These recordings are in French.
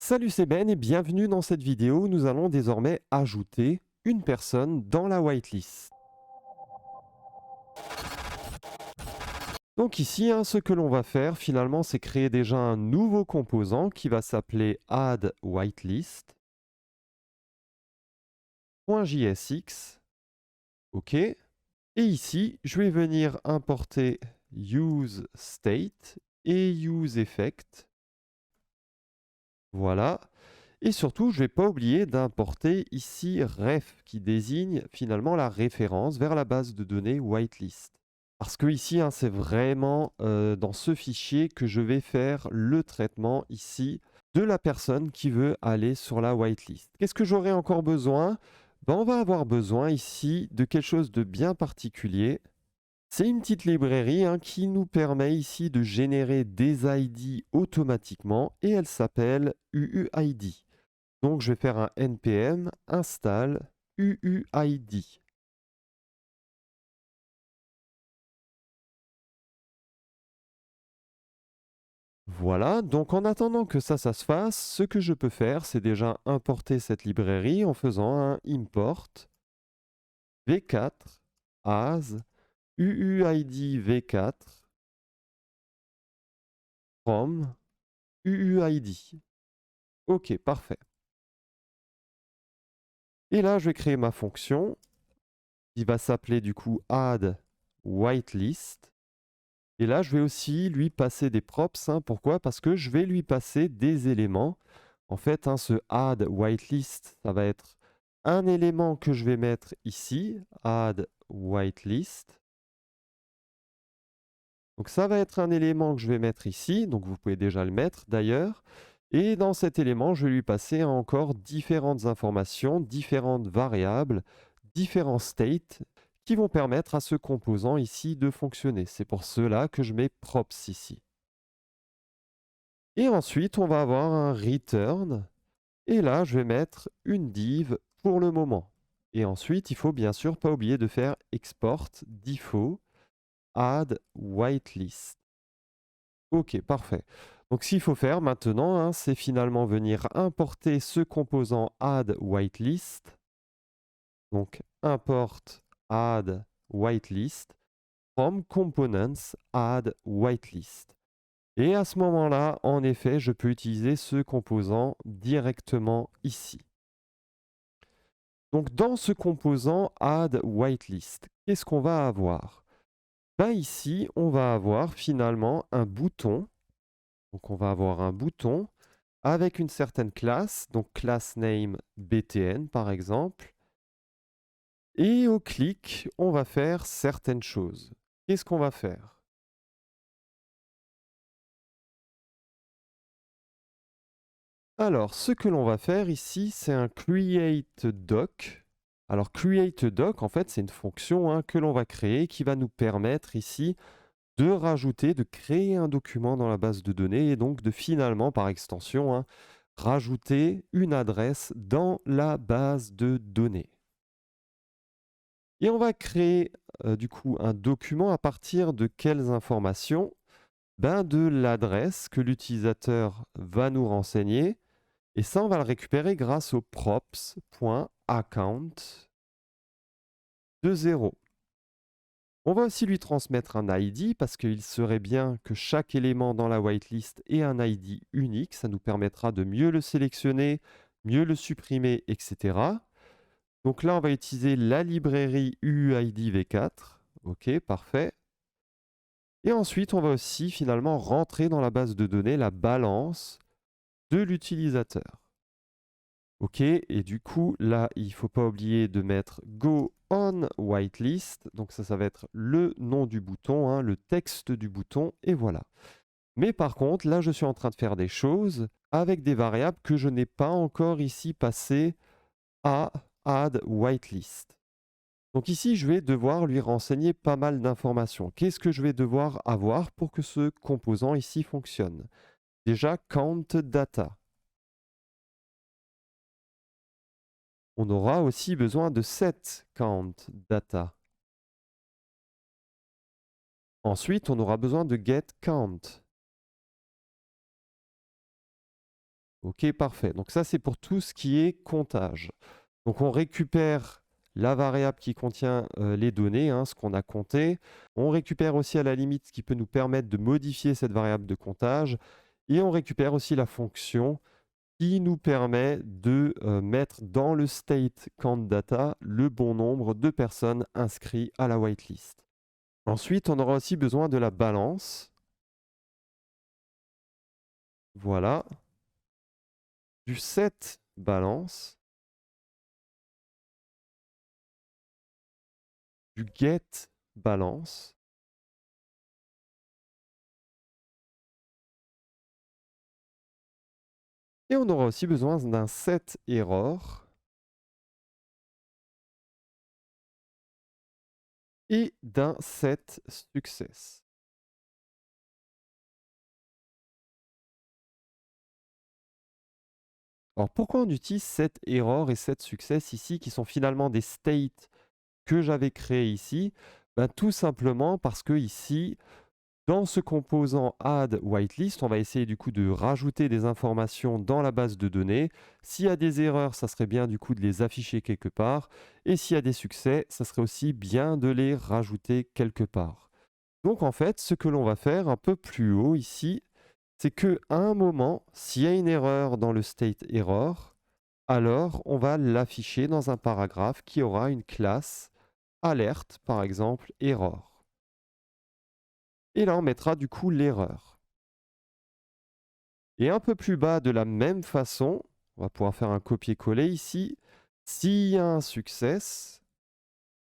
Salut, c'est Ben et bienvenue dans cette vidéo où nous allons désormais ajouter une personne dans la whitelist. Donc ici, ce que l'on va faire finalement, c'est créer déjà un nouveau composant qui va s'appeler add whitelist.jsx. OK. Et ici, je vais venir importer useState et useEffect. Voilà. Et surtout, je ne vais pas oublier d'importer ici ref qui désigne finalement la référence vers la base de données whitelist. Parce que ici, c'est vraiment dans ce fichier que je vais faire le traitement ici de la personne qui veut aller sur la whitelist. Qu'est-ce que j'aurai encore besoin? On va avoir besoin ici de quelque chose de bien particulier. C'est une petite librairie qui nous permet ici de générer des ID automatiquement et elle s'appelle UUID. Donc je vais faire un npm install UUID. Voilà, donc en attendant que ça se fasse, ce que je peux faire, c'est déjà importer cette librairie en faisant un import v4 as UUID v4 from UUID. Ok, parfait. Et là, je vais créer ma fonction qui va s'appeler du coup add whitelist. Et là, je vais aussi lui passer des props. Pourquoi? Parce que je vais lui passer des éléments. En fait, ce add whitelist, ça va être un élément que je vais mettre ici, add whitelist. Donc ça va être un élément que je vais mettre ici, donc vous pouvez déjà le mettre d'ailleurs. Et dans cet élément, je vais lui passer encore différentes informations, différentes variables, différents states qui vont permettre à ce composant ici de fonctionner. C'est pour cela que je mets props ici. Et ensuite, on va avoir un return. Et là, je vais mettre une div pour le moment. Et ensuite, il faut bien sûr pas oublier de faire export default add whitelist. Ok, parfait. Donc, ce qu'il faut faire maintenant, c'est finalement venir importer ce composant add whitelist. Donc, import add whitelist from components add whitelist. Et à ce moment-là, en effet, je peux utiliser ce composant directement ici. Donc dans ce composant add whitelist, qu'est-ce qu'on va avoir? Ici, on va avoir finalement un bouton. Donc on va avoir un bouton avec une certaine classe, donc class name btn par exemple. Et au clic, on va faire certaines choses. Qu'est-ce qu'on va faire? Alors, ce que l'on va faire ici, c'est un create doc. Alors, create doc, en fait, c'est une fonction que l'on va créer qui va nous permettre ici de rajouter, de créer un document dans la base de données et donc de finalement, par extension, rajouter une adresse dans la base de données. Et on va créer du coup un document à partir de quelles informations? De l'adresse que l'utilisateur va nous renseigner. Et ça, on va le récupérer grâce au props.account de 0. On va aussi lui transmettre un ID parce qu'il serait bien que chaque élément dans la whitelist ait un ID unique. Ça nous permettra de mieux le sélectionner, mieux le supprimer, etc. Donc là, on va utiliser la librairie UUID v4. OK, parfait. Et ensuite, on va aussi finalement rentrer dans la base de données la balance de l'utilisateur. OK, et du coup, là, il ne faut pas oublier de mettre Go on whitelist. Donc ça va être le nom du bouton, le texte du bouton, et voilà. Mais par contre, là, je suis en train de faire des choses avec des variables que je n'ai pas encore ici passées à add whitelist. Donc ici, je vais devoir lui renseigner pas mal d'informations. Qu'est-ce que je vais devoir avoir pour que ce composant ici fonctionne? Déjà, count data. On aura aussi besoin de set count data. Ensuite, on aura besoin de get count. Ok, parfait. Donc ça, c'est pour tout ce qui est comptage. Donc on récupère la variable qui contient les données, hein, ce qu'on a compté. On récupère aussi à la limite ce qui peut nous permettre de modifier cette variable de comptage. Et on récupère aussi la fonction qui nous permet de mettre dans le state count data le bon nombre de personnes inscrites à la whitelist. Ensuite, on aura aussi besoin de la balance. Voilà. Du set balance. Du get balance. Et on aura aussi besoin d'un set error et d'un set success. Alors pourquoi on utilise set error et set success ici, qui sont finalement des states que j'avais créés ici? Ben, tout simplement parce que ici, dans ce composant add whitelist, on va essayer du coup de rajouter des informations dans la base de données. S'il y a des erreurs, ça serait bien du coup de les afficher quelque part. Et s'il y a des succès, ça serait aussi bien de les rajouter quelque part. Donc en fait, ce que l'on va faire un peu plus haut ici, c'est qu'à un moment, s'il y a une erreur dans le state error, alors on va l'afficher dans un paragraphe qui aura une classe alerte, par exemple error. Et là, on mettra du coup l'erreur. Et un peu plus bas, de la même façon, on va pouvoir faire un copier-coller ici. S'il y a un success,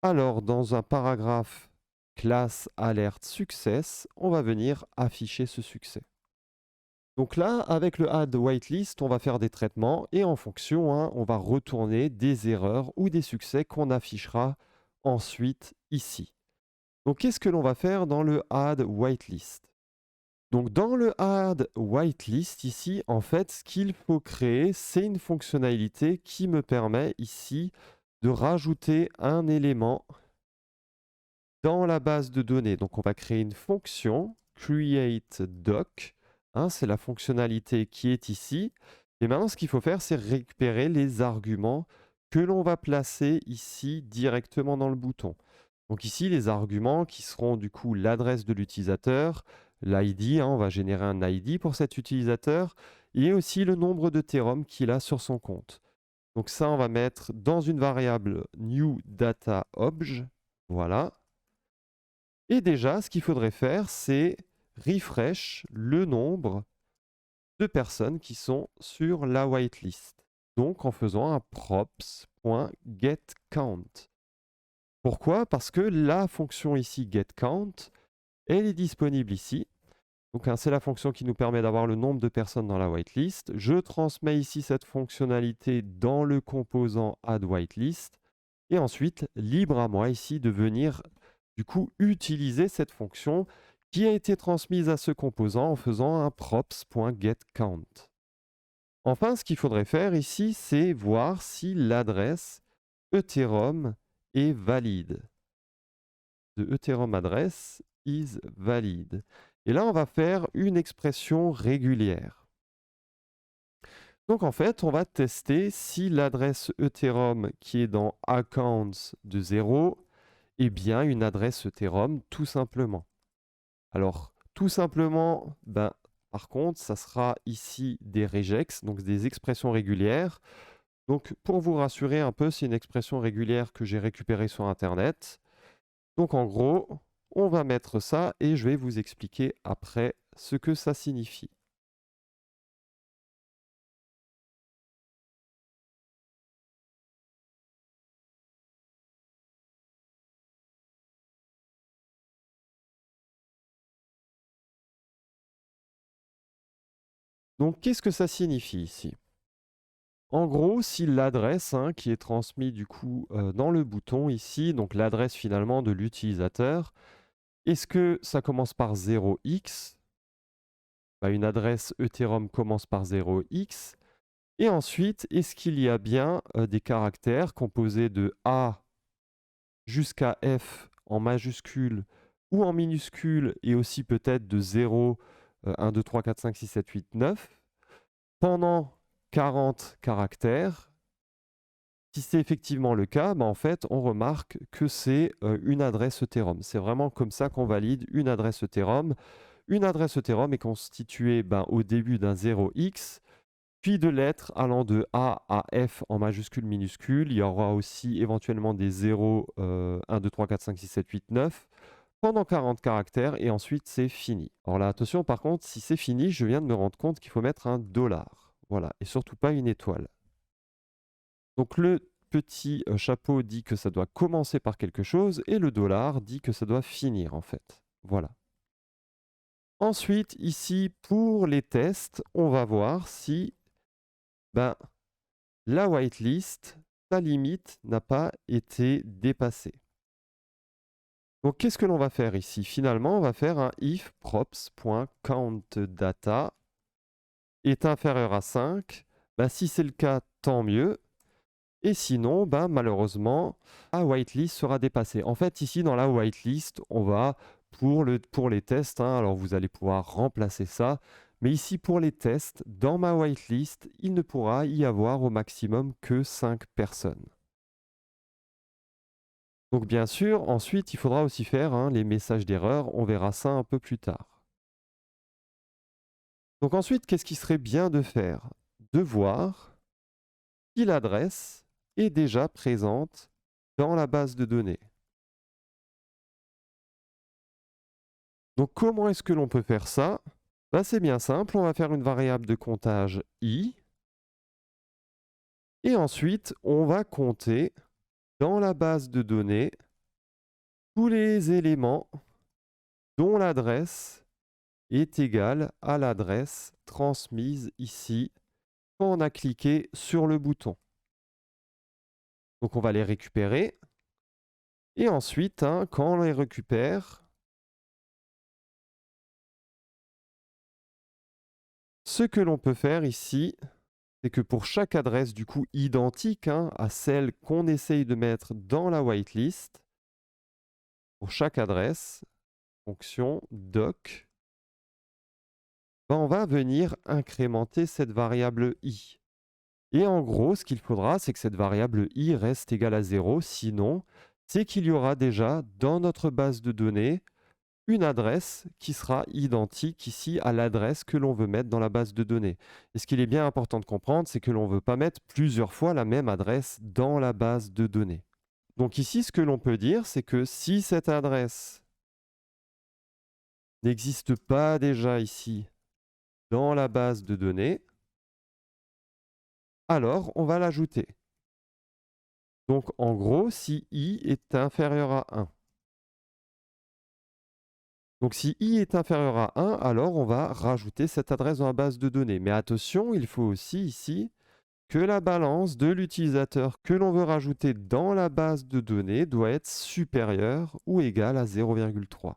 alors dans un paragraphe classe alerte success, on va venir afficher ce succès. Donc là, avec le add whitelist, on va faire des traitements et en fonction, hein, on va retourner des erreurs ou des succès qu'on affichera ensuite ici. Donc qu'est-ce que l'on va faire dans le add whitelist? Donc dans le add whitelist ici, en fait, ce qu'il faut créer, c'est une fonctionnalité qui me permet ici de rajouter un élément dans la base de données. Donc on va créer une fonction createDoc. Hein, c'est la fonctionnalité qui est ici. Et maintenant, ce qu'il faut faire, c'est récupérer les arguments que l'on va placer ici directement dans le bouton. Donc ici, les arguments qui seront du coup l'adresse de l'utilisateur, l'ID, hein, on va générer un ID pour cet utilisateur, et aussi le nombre de théromes qu'il a sur son compte. Donc ça, on va mettre dans une variable newDataObj. Voilà. Et déjà, ce qu'il faudrait faire, c'est refresh le nombre de personnes qui sont sur la whitelist. Donc en faisant un props.getCount. Pourquoi? Parce que la fonction ici getCount, elle est disponible ici. Donc hein, c'est la fonction qui nous permet d'avoir le nombre de personnes dans la whitelist. Je transmets ici cette fonctionnalité dans le composant add whitelist. Et ensuite, libre à moi ici de venir du coup utiliser cette fonction qui a été transmise à ce composant en faisant un props.getCount. Enfin, ce qu'il faudrait faire ici, c'est voir si l'adresse Ethereum est valide. The Ethereum address is valid. Et là, on va faire une expression régulière. Donc en fait, on va tester si l'adresse Ethereum qui est dans accounts de 0 est bien une adresse Ethereum tout simplement. Alors, tout simplement, ben, par contre, ça sera ici des regex, donc des expressions régulières. Donc, pour vous rassurer un peu, c'est une expression régulière que j'ai récupérée sur Internet. Donc, en gros, on va mettre ça et je vais vous expliquer après ce que ça signifie. Donc, qu'est-ce que ça signifie ici? En gros, si l'adresse qui est transmise du coup dans le bouton ici, donc l'adresse finalement de l'utilisateur, est-ce que ça commence par 0x? Bah, une adresse Ethereum commence par 0x. Et ensuite, est-ce qu'il y a bien des caractères composés de A jusqu'à F en majuscule ou en minuscule et aussi peut-être de 0, 1, 2, 3, 4, 5, 6, 7, 8, 9 pendant 40 caractères. Si c'est effectivement le cas, en fait, on remarque que c'est une adresse Ethereum. C'est vraiment comme ça qu'on valide une adresse Ethereum. Une adresse Ethereum est constituée au début d'un 0x, puis de lettres allant de A à F en majuscule, minuscule. Il y aura aussi éventuellement des 0, 1, 2, 3, 4, 5, 6, 7, 8, 9, pendant 40 caractères, et ensuite c'est fini. Alors là, attention, par contre, si c'est fini, je viens de me rendre compte qu'il faut mettre un dollar. Voilà, et surtout pas une étoile. Donc le petit chapeau dit que ça doit commencer par quelque chose, et le dollar dit que ça doit finir, en fait. Voilà. Ensuite, ici, pour les tests, on va voir si la whitelist, sa limite n'a pas été dépassée. Donc, qu'est-ce que l'on va faire ici? Finalement, on va faire un if props.countData est inférieur à 5. Si c'est le cas, tant mieux. Et sinon, malheureusement, la whitelist sera dépassée. En fait, ici, dans la whitelist, on va, pour les tests, alors vous allez pouvoir remplacer ça. Mais ici, pour les tests, dans ma whitelist, il ne pourra y avoir au maximum que 5 personnes. Donc bien sûr, ensuite, il faudra aussi faire les messages d'erreur. On verra ça un peu plus tard. Donc ensuite, qu'est-ce qui serait bien de faire? De voir si l'adresse est déjà présente dans la base de données. Donc comment est-ce que l'on peut faire ça? C'est bien simple, on va faire une variable de comptage i. Et ensuite, on va compter dans la base de données tous les éléments dont l'adresse est égale à l'adresse transmise ici quand on a cliqué sur le bouton. Donc on va les récupérer. Et ensuite, quand on les récupère, ce que l'on peut faire ici, c'est que pour chaque adresse du coup identique à celle qu'on essaye de mettre dans la whitelist, pour chaque adresse, fonction doc, on va venir incrémenter cette variable i. Et en gros, ce qu'il faudra, c'est que cette variable i reste égale à 0. Sinon, c'est qu'il y aura déjà dans notre base de données une adresse qui sera identique ici à l'adresse que l'on veut mettre dans la base de données. Et ce qu'il est bien important de comprendre, c'est que l'on ne veut pas mettre plusieurs fois la même adresse dans la base de données. Donc ici, ce que l'on peut dire, c'est que si cette adresse n'existe pas déjà ici dans la base de données, alors on va l'ajouter. Donc en gros, si i est inférieur à 1. Donc si i est inférieur à 1, alors on va rajouter cette adresse dans la base de données. Mais attention, il faut aussi ici que la balance de l'utilisateur que l'on veut rajouter dans la base de données doit être supérieure ou égale à 0,3.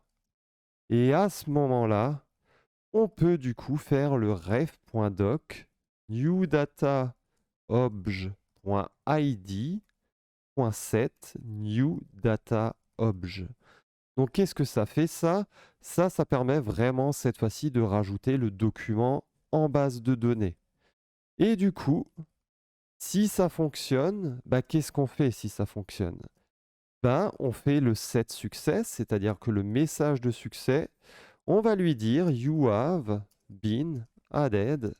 Et à ce moment-là, on peut du coup faire le ref.doc newDataObj.id.set newDataObj. Donc qu'est-ce que ça fait ça? Ça permet vraiment cette fois-ci de rajouter le document en base de données. Et du coup, si ça fonctionne, qu'est-ce qu'on fait si ça fonctionne? On fait le set success, c'est-à-dire que le message de succès, on va lui dire You have been added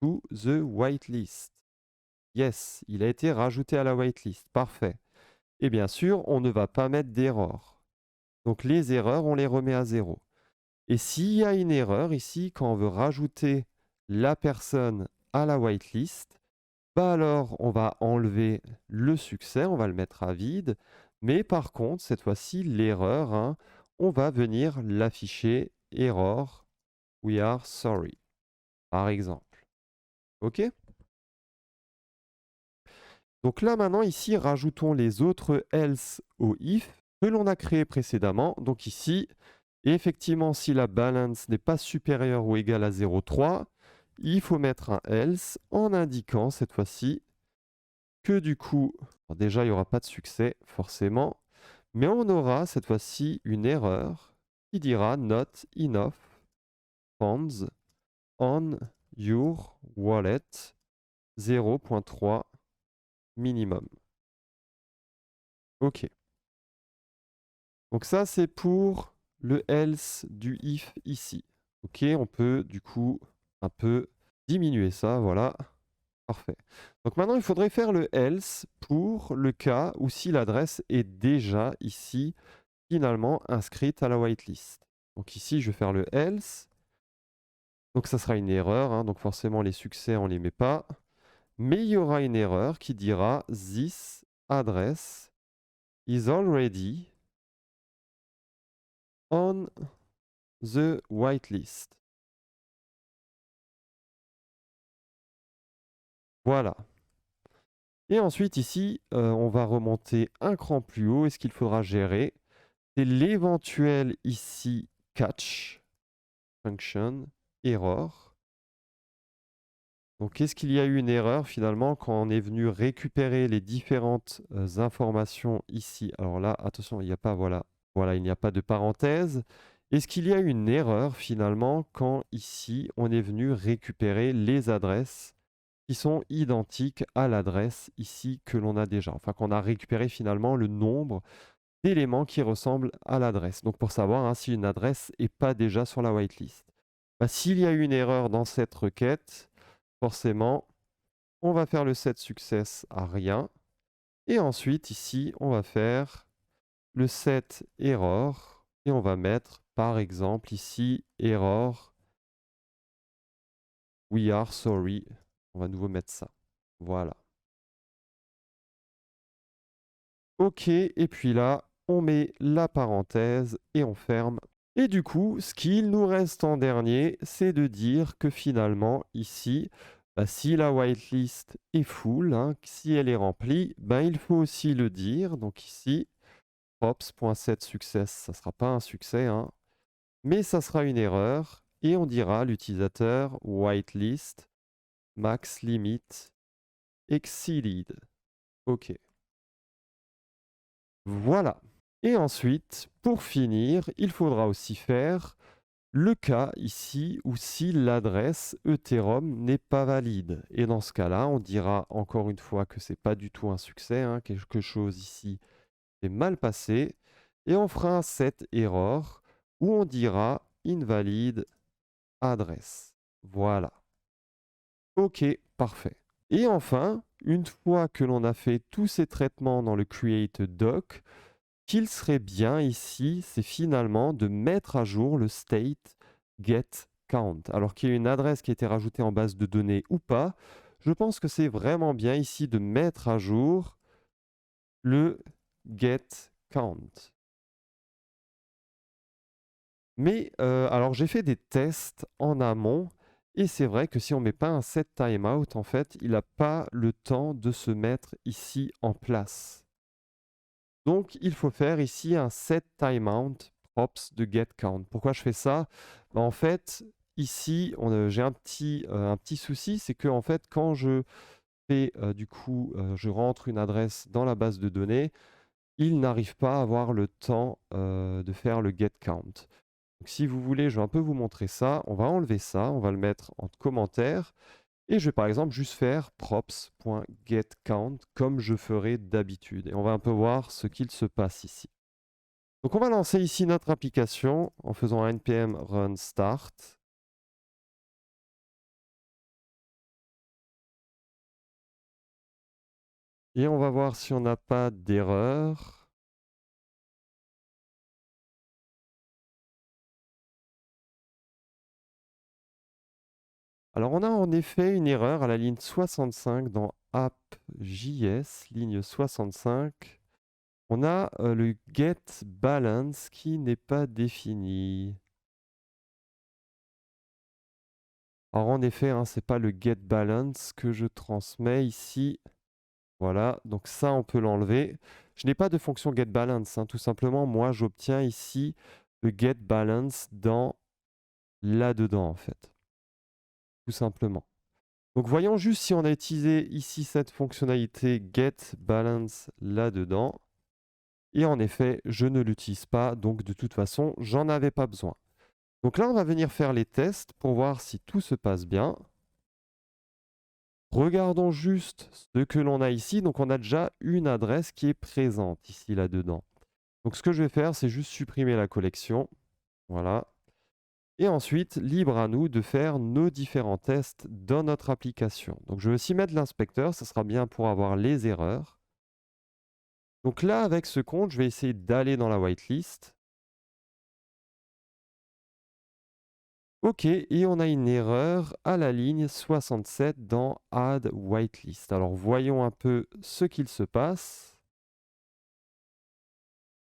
to the whitelist. Yes, il a été rajouté à la whitelist. Parfait. Et bien sûr, on ne va pas mettre d'erreur. Donc les erreurs, on les remet à 0. Et s'il y a une erreur ici, quand on veut rajouter la personne à la whitelist, alors on va enlever le succès, on va le mettre à vide. Mais par contre, cette fois-ci, l'erreur, on va venir l'afficher error, we are sorry, par exemple. OK? Donc là maintenant, ici, rajoutons les autres else au if que l'on a créé précédemment. Donc ici, effectivement, si la balance n'est pas supérieure ou égale à 0,3, il faut mettre un else en indiquant cette fois-ci que du coup, déjà, il n'y aura pas de succès, forcément, mais on aura cette fois-ci une erreur qui dira not enough funds on your wallet 0.3 minimum. OK. Donc ça, c'est pour le else du if ici. OK, on peut du coup un peu diminuer ça, voilà. Parfait. Donc maintenant, il faudrait faire le else pour le cas où si l'adresse est déjà ici, finalement inscrite à la whitelist. Donc ici, je vais faire le else. Donc ça sera une erreur, hein, donc forcément les succès, on ne les met pas. Mais il y aura une erreur qui dira this address is already on the whitelist. Voilà. Et ensuite ici, on va remonter un cran plus haut. Et ce qu'il faudra gérer, c'est l'éventuel ici catch function error. Donc, est-ce qu'il y a eu une erreur finalement quand on est venu récupérer les différentes informations ici? Alors là, attention, il n'y a pas, voilà, il n'y a pas de parenthèse. Est-ce qu'il y a eu une erreur finalement quand ici on est venu récupérer les adresses qui sont identiques à l'adresse ici que l'on a déjà? Enfin, qu'on a récupéré finalement le nombre d'éléments qui ressemblent à l'adresse. Donc, pour savoir hein, si une adresse n'est pas déjà sur la whitelist. Bah, s'il y a eu une erreur dans cette requête, forcément, on va faire le set success à rien. Et ensuite, ici, on va faire le set error. Et on va mettre, par exemple, ici, error. We are sorry. On va à nouveau mettre ça. Voilà. OK. Et puis là, on met la parenthèse et on ferme. Et du coup, ce qu'il nous reste en dernier, c'est de dire que finalement, ici, bah, si la whitelist est full, hein, si elle est remplie, bah, il faut aussi le dire. Donc ici, props.setSuccess, ça ne sera pas un succès, hein, mais ça sera une erreur. Et on dira à l'utilisateur whitelist max limit exceeded. OK. Voilà. Et ensuite, pour finir, il faudra aussi faire le cas ici où si l'adresse Ethereum n'est pas valide. Et dans ce cas-là, on dira encore une fois que ce n'est pas du tout un succès, hein, quelque chose ici est mal passé. Et on fera un set error où on dira invalide adresse. Voilà. OK, parfait. Et enfin, une fois que l'on a fait tous ces traitements dans le create doc, qu'il serait bien ici, c'est finalement de mettre à jour le state get count. Alors qu'il y a une adresse qui a été rajoutée en base de données ou pas, je pense que c'est vraiment bien ici de mettre à jour le get count. Mais alors j'ai fait des tests en amont et c'est vrai que si on ne met pas un set timeout, en fait, il n'a pas le temps de se mettre ici en place. Donc, il faut faire ici un set timeout props de get count. Pourquoi je fais ça? Bah, en fait, ici, j'ai un petit souci, c'est que en fait, quand je fais du coup, je rentre une adresse dans la base de données, il n'arrive pas à avoir le temps de faire le get count. Donc, si vous voulez, je vais un peu vous montrer ça. On va enlever ça, on va le mettre en commentaire. Et je vais par exemple juste faire props.getCount comme je ferais d'habitude. Et on va un peu voir ce qu'il se passe ici. Donc on va lancer ici notre application en faisant un npm run start. Et on va voir si on n'a pas d'erreur. Alors on a en effet une erreur à la ligne 65 dans app.js, ligne 65. On a le getBalance qui n'est pas défini. Alors en effet, hein, ce n'est pas le getBalance que je transmets ici. Voilà, donc ça on peut l'enlever. Je n'ai pas de fonction getBalance, hein, tout simplement. Moi j'obtiens ici le getBalance dans là-dedans en fait. Tout simplement. Donc voyons juste si on a utilisé ici cette fonctionnalité getBalance là-dedans. Et en effet, je ne l'utilise pas, donc de toute façon, j'en avais pas besoin. Donc là, on va venir faire les tests pour voir si tout se passe bien. Regardons juste ce que l'on a ici. Donc, on a déjà une adresse qui est présente ici, là-dedans. Donc, ce que je vais faire, c'est juste supprimer la collection. Voilà. Et ensuite, libre à nous de faire nos différents tests dans notre application. Donc, je vais aussi mettre l'inspecteur. Ça sera bien pour avoir les erreurs. Donc là, avec ce compte, je vais essayer d'aller dans la whitelist. OK, et on a une erreur à la ligne 67 dans Add Whitelist. Alors voyons un peu ce qu'il se passe.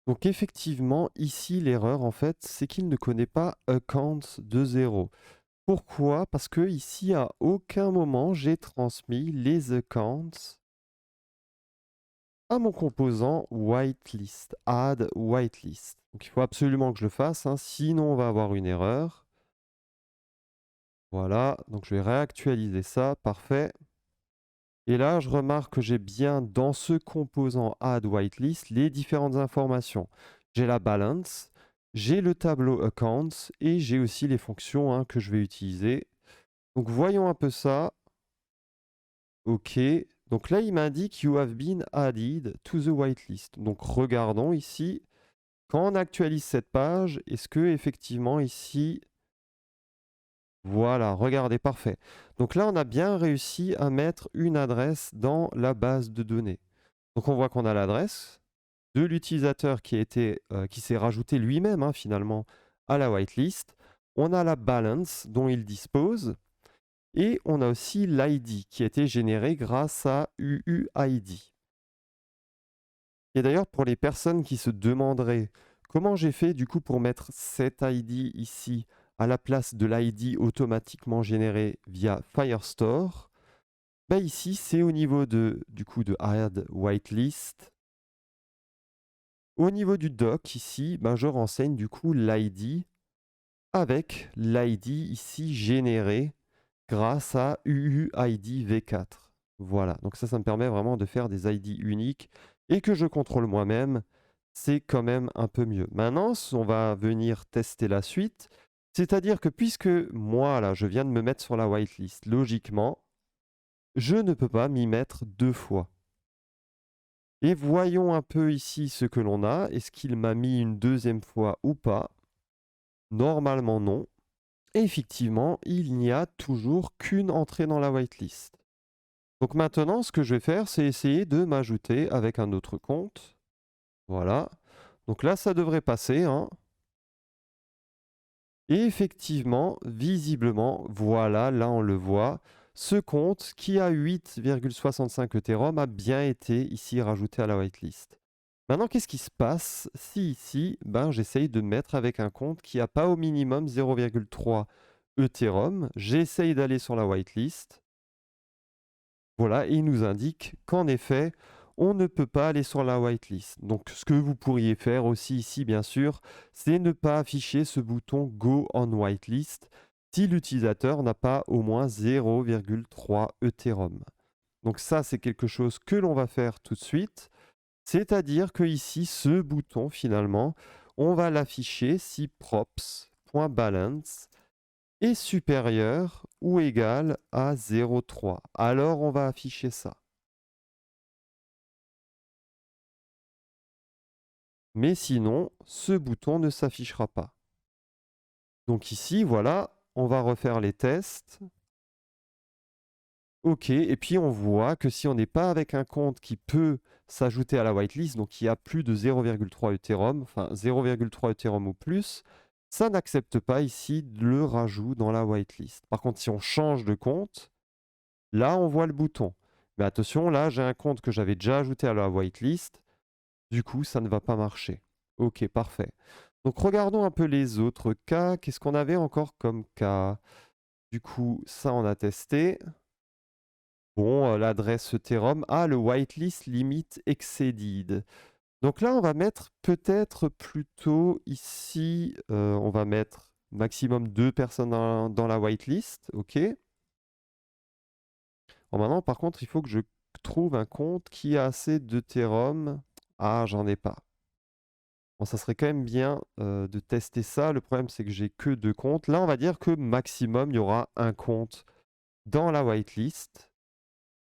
Donc effectivement, ici, l'erreur, en fait, c'est qu'il ne connaît pas account de 0. Pourquoi? Parce que ici, à aucun moment, j'ai transmis les accounts à mon composant whitelist, add whitelist. Donc il faut absolument que je le fasse, hein, sinon on va avoir une erreur. Voilà, donc je vais réactualiser ça, parfait. Et là, je remarque que j'ai bien dans ce composant add whitelist les différentes informations. J'ai la balance, j'ai le tableau accounts et j'ai aussi les fonctions, hein, que je vais utiliser. Donc voyons un peu ça. OK. Donc là, il m'indique You have been added to the whitelist. Donc regardons ici. Quand on actualise cette page, est-ce que effectivement ici, voilà, regardez, parfait. Donc là, on a bien réussi à mettre une adresse dans la base de données. Donc on voit qu'on a l'adresse de l'utilisateur qui s'est rajouté lui-même, hein, finalement à la whitelist. On a la balance dont il dispose et on a aussi l'ID qui a été généré grâce à UUID. Et d'ailleurs, pour les personnes qui se demanderaient comment j'ai fait du coup pour mettre cet ID ici à la place de l'ID automatiquement généré via Firestore, bah ici c'est au niveau du coup de Add Whitelist. Au niveau du doc ici, bah, je renseigne du coup l'ID avec l'ID ici généré grâce à UUID V4. Voilà, donc ça me permet vraiment de faire des ID uniques et que je contrôle moi-même. C'est quand même un peu mieux. Maintenant, on va venir tester la suite. C'est-à-dire que puisque moi, là, je viens de me mettre sur la whitelist, logiquement, je ne peux pas m'y mettre deux fois. Et voyons un peu ici ce que l'on a. Est-ce qu'il m'a mis une deuxième fois ou pas? Normalement, non. Et effectivement, il n'y a toujours qu'une entrée dans la whitelist. Donc maintenant, ce que je vais faire, c'est essayer de m'ajouter avec un autre compte. Voilà. Donc là, ça devrait passer, hein. Et effectivement, visiblement, voilà, là on le voit, ce compte qui a 8,65 Ethereum a bien été ici rajouté à la whitelist. Maintenant, qu'est-ce qui se passe si ici, ben, j'essaye de mettre avec un compte qui n'a pas au minimum 0,3 Ethereum, j'essaye d'aller sur la whitelist. Voilà, et il nous indique qu'en effet, on ne peut pas aller sur la whitelist. Donc, ce que vous pourriez faire aussi ici, bien sûr, c'est ne pas afficher ce bouton Go on whitelist si l'utilisateur n'a pas au moins 0,3 Ethereum. Donc ça, c'est quelque chose que l'on va faire tout de suite. C'est-à-dire que ici, ce bouton, finalement, on va l'afficher si props.balance est supérieur ou égal à 0,3. Alors, on va afficher ça. Mais sinon, ce bouton ne s'affichera pas. Donc ici, voilà, on va refaire les tests. OK, et puis on voit que si on n'est pas avec un compte qui peut s'ajouter à la whitelist, donc qui a plus de 0,3 Ethereum, enfin 0,3 Ethereum ou plus, ça n'accepte pas ici le rajout dans la whitelist. Par contre, si on change de compte, là, on voit le bouton. Mais attention, là, j'ai un compte que j'avais déjà ajouté à la whitelist. Du coup, ça ne va pas marcher. OK, parfait. Donc, regardons un peu les autres cas. Qu'est-ce qu'on avait encore comme cas? Du coup, ça, on a testé. Bon, l'adresse Ethereum. Ah, le whitelist limit exceeded. Donc là, on va mettre peut-être plutôt ici, on va mettre maximum 2 personnes dans la whitelist. OK. Bon, maintenant, par contre, il faut que je trouve un compte qui a assez d'Ethereum. Ah, j'en ai pas. Bon, ça serait quand même bien de tester ça. Le problème, c'est que j'ai que 2 comptes. Là, on va dire que maximum, il y aura un compte dans la whitelist.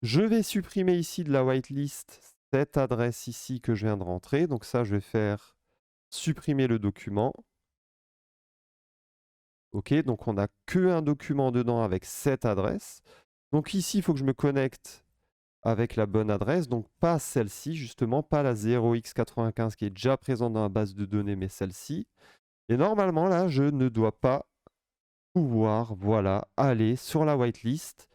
Je vais supprimer ici de la whitelist cette adresse ici que je viens de rentrer. Donc ça, je vais faire supprimer le document. OK, donc on n'a qu'un document dedans avec cette adresse. Donc ici, il faut que je me connecte avec la bonne adresse, donc pas celle-ci, justement, pas la 0x95 qui est déjà présente dans la base de données, mais celle-ci. Et normalement, là, je ne dois pas pouvoir, voilà, aller sur la whitelist,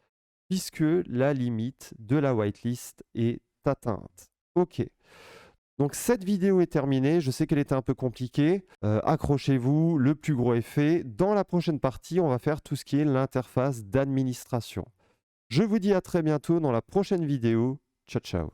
puisque la limite de la whitelist est atteinte. OK. Donc cette vidéo est terminée, je sais qu'elle était un peu compliquée. Accrochez-vous, le plus gros est fait. Dans la prochaine partie, on va faire tout ce qui est l'interface d'administration. Je vous dis à très bientôt dans la prochaine vidéo. Ciao, ciao.